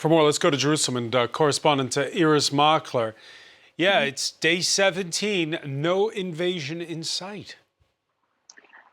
For more, let's go to Jerusalem and correspondent Irris Makler. Yeah, it's day 17, no invasion in sight.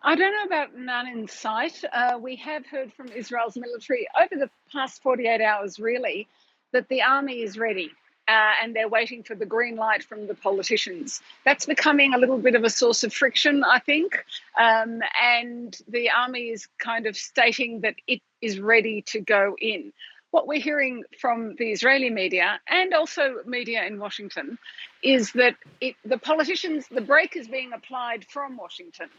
I don't know about none in sight. We have heard from Israel's military over the past 48 hours, really, that the army is ready and they're waiting for the green light from the politicians. That's becoming a little bit of a source of friction, I think. And the army is kind of stating that it is ready to go in. What we're hearing from the Israeli media and also media in Washington is that the politicians, the brake is being applied from Washington.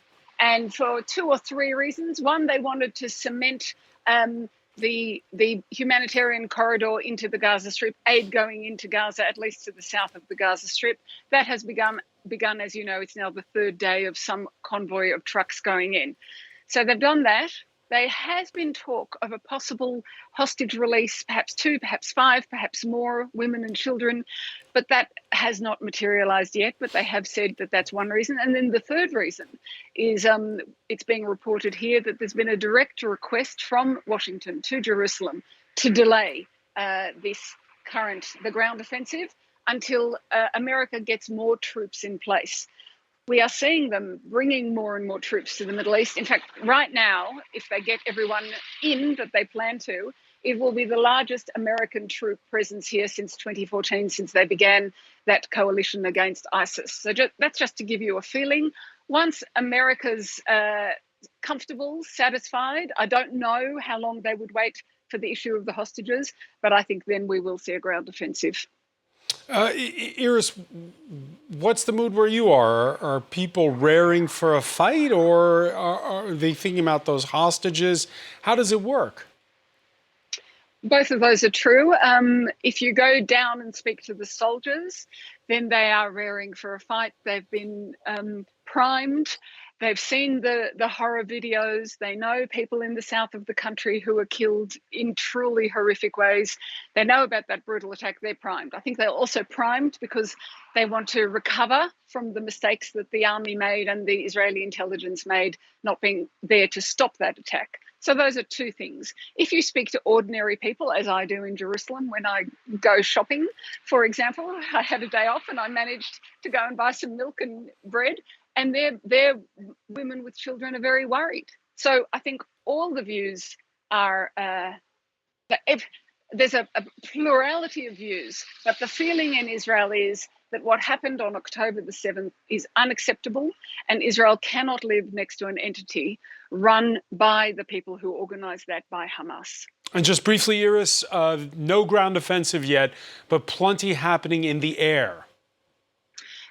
And for two or three reasons. One, they wanted to cement the humanitarian corridor into the Gaza Strip, aid going into Gaza, at least to the south of the Gaza Strip. That has begun, as you know, it's now the third day of some convoy of trucks going in. So they've done that. There has been talk of a possible hostage release, perhaps 2, perhaps 5, perhaps more women and children, but that has not materialized yet. But they have said that that's one reason. And then the third reason is it's being reported here that there's been a direct request from Washington to Jerusalem to delay the ground offensive until America gets more troops in place. We are seeing them bringing more and more troops to the Middle East. In fact, right now, if they get everyone in that they plan to, it will be the largest American troop presence here since 2014, since they began that coalition against ISIS. So that's just to give you a feeling. Once America's comfortable, satisfied, I don't know how long they would wait for the issue of the hostages, but I think then we will see a ground offensive. Irris, what's the mood where you are? Are people raring for a fight, or are they thinking about those hostages? How does it work? Both of those are true. If you go down and speak to the soldiers, then they are raring for a fight. They've been primed. They've seen the horror videos. They know people in the south of the country who are killed in truly horrific ways. They know about that brutal attack. They're primed. I think they're also primed because they want to recover from the mistakes that the army made and the Israeli intelligence made, not being there to stop that attack. So those are two things. If you speak to ordinary people, as I do in Jerusalem when I go shopping, for example, I had a day off and I managed to go and buy some milk and bread, and their women with children are very worried. So I think all the views are, there's a plurality of views, but the feeling in Israel is that what happened on October the 7th is unacceptable, and Israel cannot live next to an entity run by the people who organized that, by Hamas. And just briefly, Irris, no ground offensive yet, but plenty happening in the air.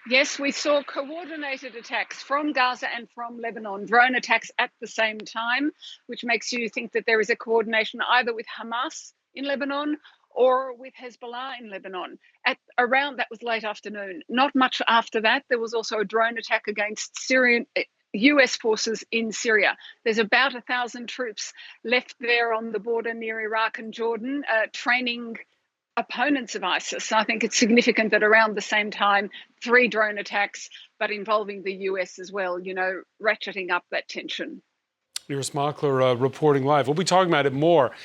Yes, we saw coordinated attacks from Gaza and from Lebanon, drone attacks at the same time, which makes you think that there is a coordination either with Hamas in Lebanon or with Hezbollah in Lebanon. That was late afternoon. Not much after that, there was also a drone attack against US forces in Syria. There's about 1,000 troops left there on the border near Iraq and Jordan, training opponents of ISIS. I think it's significant that around the same time, 3 drone attacks, but involving the US as well, ratcheting up that tension. Irris Makler reporting live. We'll be talking about it more.